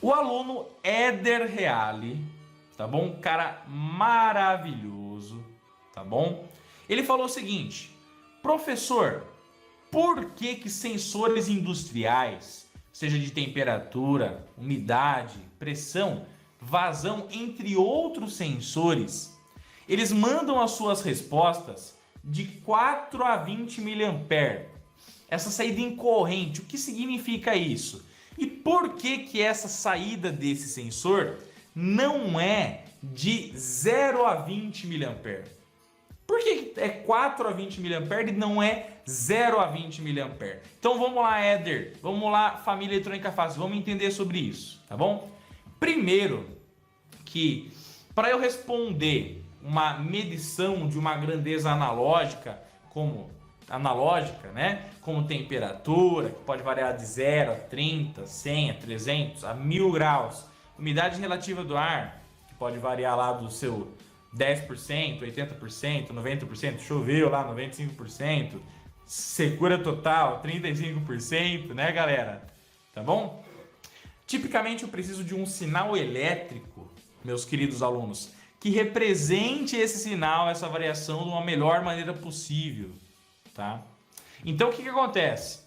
O aluno Éder Reale, tá bom? Cara maravilhoso, tá bom? Ele falou o seguinte: professor, por que sensores industriais, seja de temperatura, umidade, pressão, vazão, entre outros sensores, eles mandam as suas respostas de 4 a 20 mA? Essa saída em corrente, o que significa isso? E por que essa saída desse sensor não é de 0 a 20 mA? Por que é 4 a 20 mA e não é 0 a 20 mA? Então vamos lá, Éder, vamos lá, família eletrônica fácil, vamos entender sobre isso, tá bom? Primeiro, que para eu responder uma medição de uma grandeza analógica, como temperatura, que pode variar de 0 a 30, 100 a 300, a 1000 graus, umidade relativa do ar, que pode variar lá do seu 10%, 80%, 90%, choveu lá 95%, secura total 35%, né, galera? Tá bom? Tipicamente eu preciso de um sinal elétrico, meus queridos alunos, que represente esse sinal, essa variação de uma melhor maneira possível, tá? Então o que acontece?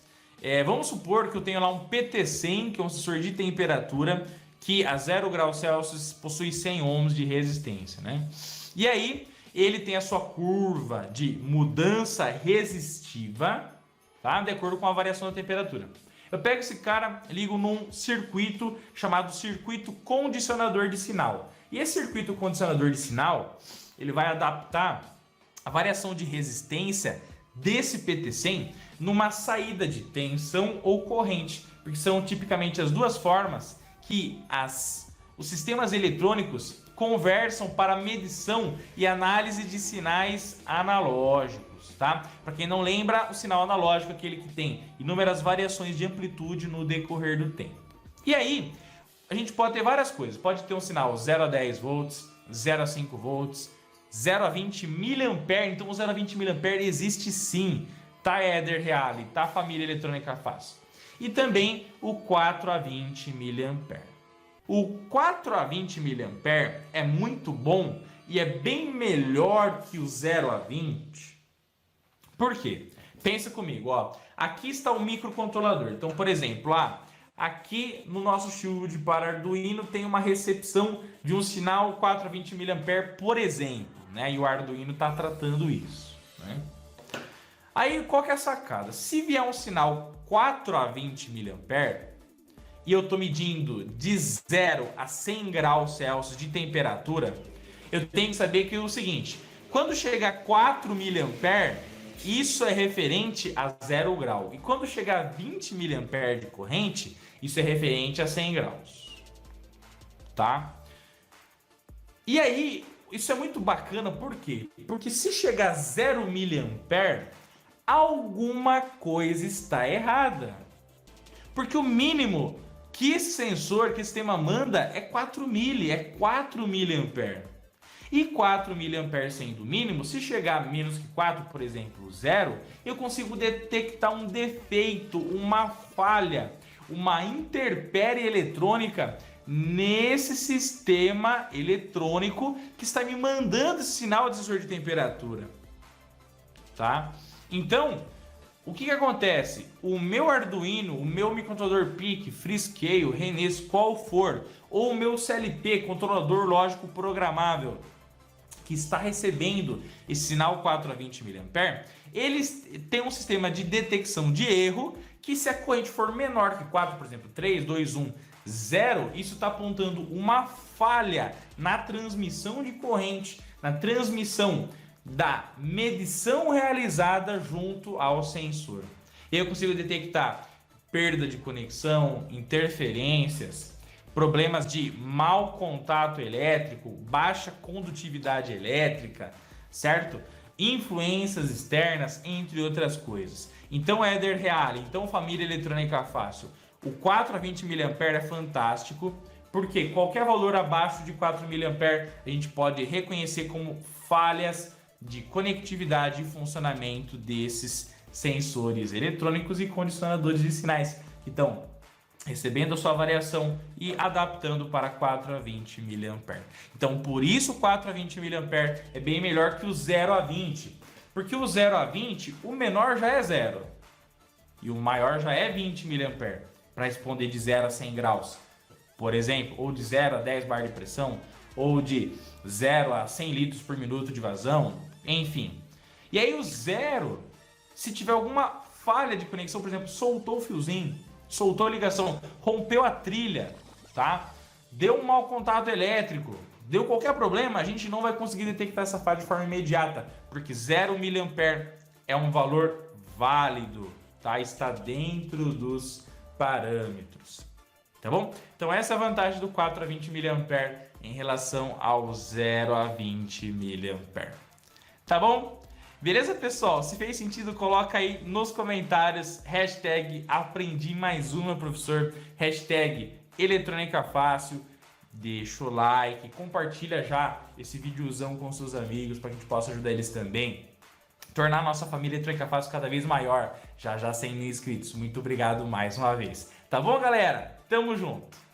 Vamos supor que eu tenho lá um PT100, que é um sensor de temperatura, que a 0 graus Celsius possui 100 ohms de resistência, né? E aí ele tem a sua curva de mudança resistiva, tá? De acordo com a variação da temperatura. Eu pego esse cara, ligo num circuito chamado circuito condicionador de sinal. E esse circuito condicionador de sinal, ele vai adaptar a variação de resistência desse PT100 numa saída de tensão ou corrente, porque são tipicamente as duas formas que os sistemas eletrônicos conversam para medição e análise de sinais analógicos, tá? Para quem não lembra, o sinal analógico é aquele que tem inúmeras variações de amplitude no decorrer do tempo. E aí, a gente pode ter várias coisas. Pode ter um sinal 0 a 10 volts, 0 a 5 volts, 0 a 20 mA. Então o 0 a 20 mA existe sim, tá, Éder Reale, tá, família eletrônica fácil. E também o 4 a 20 mA. O 4 a 20 mA é muito bom e é bem melhor que o 0 a 20. Por quê? Pensa comigo, ó. Aqui está o microcontrolador. Então, por exemplo, aqui no nosso shield para Arduino tem uma recepção de um sinal 4 a 20 mA, por exemplo, né? E o Arduino está tratando isso, né? Aí, qual que é a sacada? Se vier um sinal 4 a 20 mA e eu estou medindo de 0 a 100 graus Celsius de temperatura, eu tenho que saber que é o seguinte: quando chegar a 4 mA, isso é referente a 0 grau. E quando chegar a 20 mA de corrente, isso é referente a 100 graus. Tá? E aí, isso é muito bacana, por quê? Porque se chegar a 0 mA, alguma coisa está errada. Porque o mínimo que esse sensor, que esse sistema manda é 4 mA, é 4 mA. E 4 mA sendo o mínimo, se chegar a menos que 4, por exemplo, 0, eu consigo detectar um defeito, uma falha, uma intempérie eletrônica nesse sistema eletrônico que está me mandando esse sinal de sensor de temperatura. Tá? Então, o que acontece? O meu Arduino, o meu microcontrolador PIC, Freescale, Renes, qual for, ou o meu CLP, controlador lógico programável, que está recebendo esse sinal 4 a 20 mA, eles têm um sistema de detecção de erro que, se a corrente for menor que 4, por exemplo, 3, 2, 1, 0, isso está apontando uma falha na transmissão de corrente, na transmissão da medição realizada junto ao sensor. Eu consigo detectar perda de conexão, interferências, problemas de mau contato elétrico, baixa condutividade elétrica, certo? Influências externas, entre outras coisas. Então, Éder Reale, então família eletrônica fácil, o 4 a 20 mA é fantástico, porque qualquer valor abaixo de 4 mA a gente pode reconhecer como falhas de conectividade e funcionamento desses sensores eletrônicos e condicionadores de sinais que estão recebendo a sua variação e adaptando para 4 a 20 mA. Então, por isso o 4 a 20 mA é bem melhor que o 0 a 20. Porque o 0 a 20, o menor já é 0. E o maior já é 20 mA. Para responder de 0 a 100 graus. Por exemplo, ou de 0 a 10 bar de pressão, ou de 0 a 100 litros por minuto de vazão, enfim. E aí o 0, se tiver alguma falha de conexão, por exemplo, soltou o fiozinho, soltou a ligação, rompeu a trilha, tá? Deu um mau contato elétrico, deu qualquer problema, a gente não vai conseguir detectar essa falha de forma imediata, porque 0 mA é um valor válido, tá? Está dentro dos parâmetros, tá bom? Então essa é a vantagem do 4 a 20 mA em relação ao 0 a 20 mA. Tá bom? Beleza, pessoal? Se fez sentido, coloca aí nos comentários hashtag aprendi mais uma, professor, hashtag eletrônica fácil, deixa o like, compartilha já esse videozão com seus amigos para que a gente possa ajudar eles também, tornar a nossa família Eletrônica Fácil cada vez maior, já 100 mil inscritos. Muito obrigado mais uma vez. Tá bom, galera? Tamo junto!